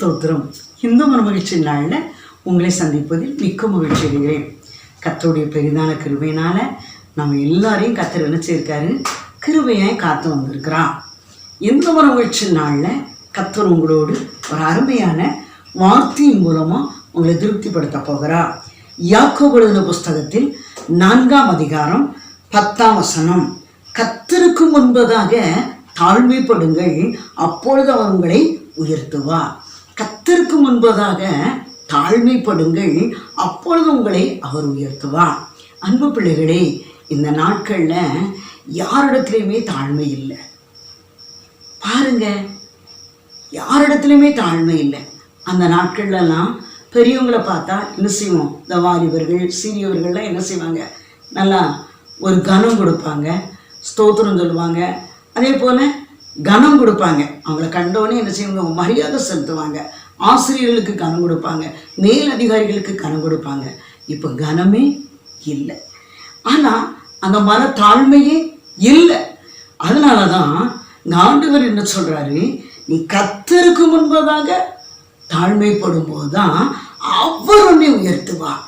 ஸ்தோத்திரம். இந்த ஒரு மகிழ்ச்சி நாளில் உங்களை சந்திப்பதில் மிக்க மகிழ்ச்சி அடைகிறேன். கர்த்தருடைய பெரிதான கிருபையினால் நம்ம எல்லாரையும் கர்த்தர் நினைச்சிருக்காரு, கிருபையாய் காத்து வந்திருக்கிறான். இந்த ஒரு மகிழ்ச்சி நாளில் கர்த்தர் உங்களோடு ஒரு அருமையான வார்த்தையின் மூலமாக உங்களை திருப்திப்படுத்த போகிறார். யாக்கோபு எழுதின புஸ்தகத்தில் 4ஆம் அதிகாரம் 10ஆம் வசனம், கர்த்தருக்கு முன்பதாக தாழ்மைப்படுங்கள், அப்பொழுது அவர் உங்களை உயர்த்துவார். கர்த்தருக்கு முன்பதாக தாழ்மைப்படுங்கள், அப்பொழுது உங்களை அவர் உயர்த்துவார். அன்பு பிள்ளைகளே, இந்த நாட்களில் யாரிடத்துலையுமே தாழ்மை இல்லை. பாருங்க, யாரிடத்துலையுமே தாழ்மை இல்லை. அந்த நாட்கள்லாம் பெரியவங்களை பார்த்தா என்ன செய்வோம், இந்த வாலிபர்கள் சிறியவர்கள்லாம் என்ன செய்வாங்க, நல்லா ஒரு கனம் கொடுப்பாங்க, ஸ்தோத்திரம் சொல்லுவாங்க, அதே போல் கனம் கொடுப்பாங்க. அவங்கள கண்டோடனே என்ன செய்வாங்க, மரியாதை செலுத்துவாங்க. ஆசிரியர்களுக்கு கனம் கொடுப்பாங்க, மேல் அதிகாரிகளுக்கு கனம் கொடுப்பாங்க. இப்போ கனமே இல்லை, ஆனால் அந்த மன தாழ்மையே இல்லை. அதனால தான் ஆண்டவர் என்ன சொல்கிறாரு, நீ கர்த்தருக்கு முன்பதாக தாழ்மைப்படும் போது தான் அவர் உன்னை உயர்த்துவார்.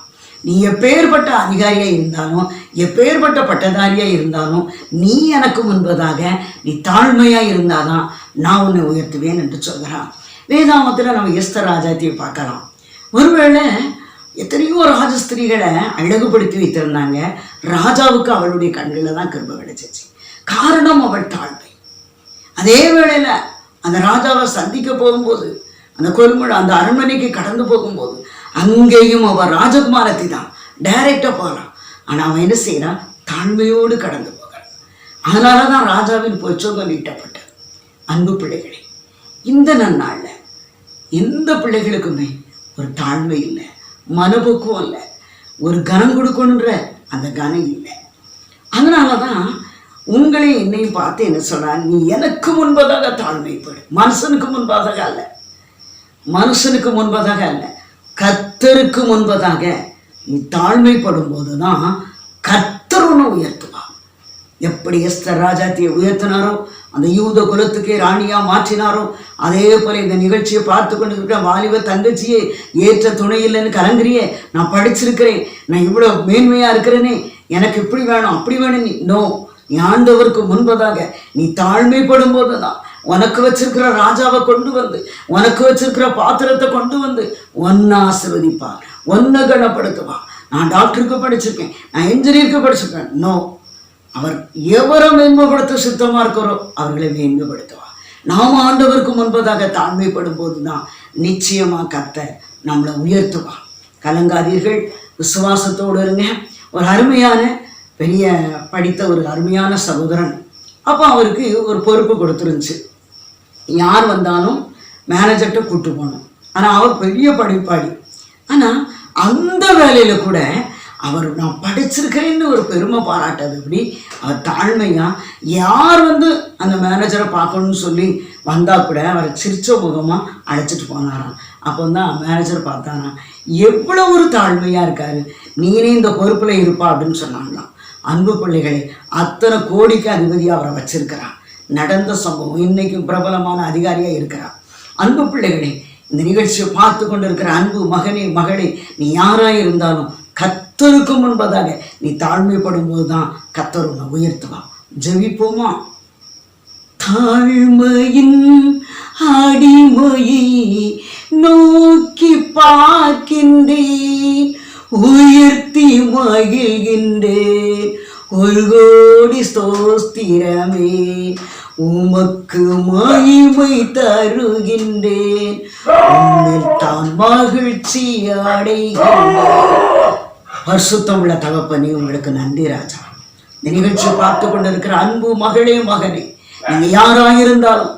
நீ எப்பேற்பட்ட அதிகாரியாக இருந்தாலும், எப்பேற்பட்ட பட்டதாரியாக இருந்தாலும், நீ எனக்கு முன்பதாக நீ தாழ்மையாக இருந்தாதான் நான் உன்னை உயர்த்துவேன் என்று சொல்கிறான். வேதாமத்தில் நம்ம எஸ்தர் ராஜாத்தியை பார்க்கலாம். ஒருவேளை எத்தனையோ ராஜஸ்திரிகளை அழகுபடுத்தி வைத்திருந்தாங்க. ராஜாவுக்கு அவளுடைய கண்களில் தான் கிருபை கிடைச்சிச்சு. காரணம் அவள் தாழ்மை. அதே வேளையில் அந்த ராஜாவை சந்திக்க போகும்போது, அந்த கொல்முழு அந்த அரண்மனைக்கு கடந்து போகும்போது, அங்கேயும் அவன் ராஜகுமாரத்தை தான் டைரக்டாக போகலாம். ஆனால் அவன் என்ன செய்யறான், தாழ்மையோடு கடந்து போகிறான். அதனால தான் ராஜாவின் பொற்சொல்கள் ஈட்டப்பட்டது. அன்பு பிள்ளைகளே, இந்த நன்னாளில் எந்த பிள்ளைகளுக்குமே ஒரு தாழ்மை இல்லை, மனப்போக்குவம் இல்லை, ஒரு கனம் கொடுக்கணுன்ற அந்த கனம் இல்லை. அதனால தான் உங்களை என்னையும் பார்த்து என்ன சொல்றான், நீ எனக்கு முன்பதாக தாழ்மைப்படு. மனுஷனுக்கு முன்பதாக அல்ல, மனுஷனுக்கு முன்பதாக அல்ல, கர்த்தருக்கு முன்பதாக நீ தாழ்மைப்படும் போதுதான் கர்த்தர் உன்னை உயர்த்துவார். எப்படி எஸ்தர் ராஜாத்தியை உயர்த்தினாரோ, அந்த யூத குலத்துக்கே ராணியா மாற்றினாரோ, அதே போல இந்த நிகழ்ச்சியை பார்த்து கொண்டு இருக்கிற வாலிப தங்கச்சியே, ஏற்ற துணை இல்லைன்னு கலங்குறியே, நான் படிச்சிருக்கிறேன், நான் இவ்வளோ மேன்மையா இருக்கிறேனே, எனக்கு இப்படி வேணும் அப்படி வேணும், நீ நோ, நீ ஆண்டவருக்கு முன்பதாக நீ தாழ்மைப்படும் போதுதான் உனக்கு வச்சிருக்கிற ராஜாவை கொண்டு வந்து, உனக்கு வச்சிருக்கிற பாத்திரத்தை கொண்டு வந்து ஒன்னை ஆசீர்வதிப்பார், ஒன்னை கனப்படுத்துவார். நான் டாக்டருக்கு படிச்சிருக்கேன், நான் இன்ஜினியருக்கு படிச்சிருக்கேன், நோ, அவர் எவரை மேன்மைப்படுத்த சுத்தமாக இருக்கிறோ அவர்களை மேன்மைப்படுத்துவார். நாம் ஆண்டவருக்கு முன்பதாக தாழ்மைப்படும் போது தான் நிச்சயமாக கர்த்தர் நம்மளை உயர்த்துவார். கலங்காதீர்கள், விசுவாசத்தோடு இருங்க. ஒரு அருமையான பெரிய படித்த ஒரு அருமையான சகோதரன், அப்போ அவருக்கு ஒரு பொறுப்பு கொடுத்துருந்துச்சு. யார் வந்தாலும் மேனேஜர்கிட்ட கூப்பிட்டு போகணும். ஆனால் அவர் பெரிய படிப்பாளி. ஆனால் அந்த வேலையில் கூட அவர் நான் படிச்சிருக்கிறேன்னு ஒரு பெருமை பாராட்டது. இப்படி அவர் தாழ்மையாக யார் வந்து அந்த மேனேஜரை பார்க்கணும்னு சொல்லி வந்தால் கூட அவரை சிரிச்ச முகமாக அழைச்சிட்டு போனாராம். அப்போ தான் மேனேஜர் பார்த்தாராம், எவ்வளோ ஒரு தாழ்மையாக இருக்காரு, நீனே இந்த பொறுப்பில் இருப்பா அப்படின்னு சொன்னாங்களாம். அன்பு பிள்ளைகளை, அத்தனை கோடிக்கு அதிபதியாக அவரை வச்சிருக்கிறான். நடந்த சம்பவம், இன்னைக்கு பிரபலமான அதிகாரியாக இருக்கிறான். அன்பு பிள்ளைகளே, இந்த நிகழ்ச்சியை பார்த்து கொண்டு இருக்கிற அன்பு மகனே மகளே, நீ யாராக இருந்தாலும் கர்த்தருக்கு முன்பதாக நீ தாழ்மைப்படும் போது தான் கர்த்தர் உன்னை உயர்த்துவான். ஜெபிப்போமா? தாழ்மையின் அடிமையை நோக்கி பார்க்கின்றேன், உயர்த்தி மகிழ்கின்றேன், ஒரு கோடி ஸ்தோத்திரமே உமக்கு மகிமை தருகின்றேன், உன்னில் தான் மகிழ்ச்சி அடைகின்றேன். பரிசுத்தம் உள்ள தகப்பனே, உங்களுக்கு நன்றி ராஜா. இந்த நிகழ்ச்சியை பார்த்து கொண்டு இருக்கிற அன்பு மகளே மகனே, நீங்க யாராயிருந்தாலும்,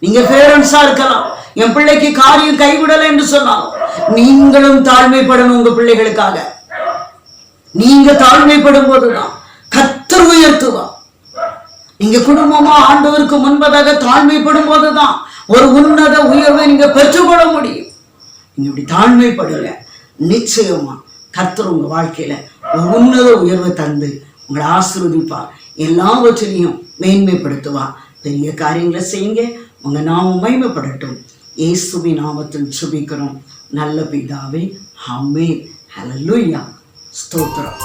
நீங்க பேரண்ட்ஸா இருக்கலாம், என் பிள்ளைக்கு காரியம் கைவிடலை என்று சொன்னாலும் நீங்களும் தாழ்மைப்படணும். உங்க பிள்ளைகளுக்காக நீங்க தாழ்மைப்படும் போதுதான் கர்த்தர் உயர்த்துவா. நீங்க குடும்பமா ஆண்டவருக்கு முன்பதாக தாழ்மைப்படும் போதுதான் ஒரு உன்னத உயர்வை நீங்க பெற்றுக்கொள்ள முடியும். நீங்க இப்படி தாழ்மைப்படுங்க, நிச்சயமா கர்த்தர் உங்க வாழ்க்கையில ஒரு உன்னத உயர்வை தந்து உங்களை ஆசீர்வதிப்பார், எல்லாவற்றிலையும் மேன்மைப்படுத்துவார். பெரிய காரியங்களை செய்யுங்க, உங்க நாமம் மகிமைப்படட்டும். இயேசுவின் நாமத்தில் ஜெபிக்கிறோம் நல்ல பிதாவே. ஆமென். ஹல்லேலூயா. ஸ்தோத்திரம்.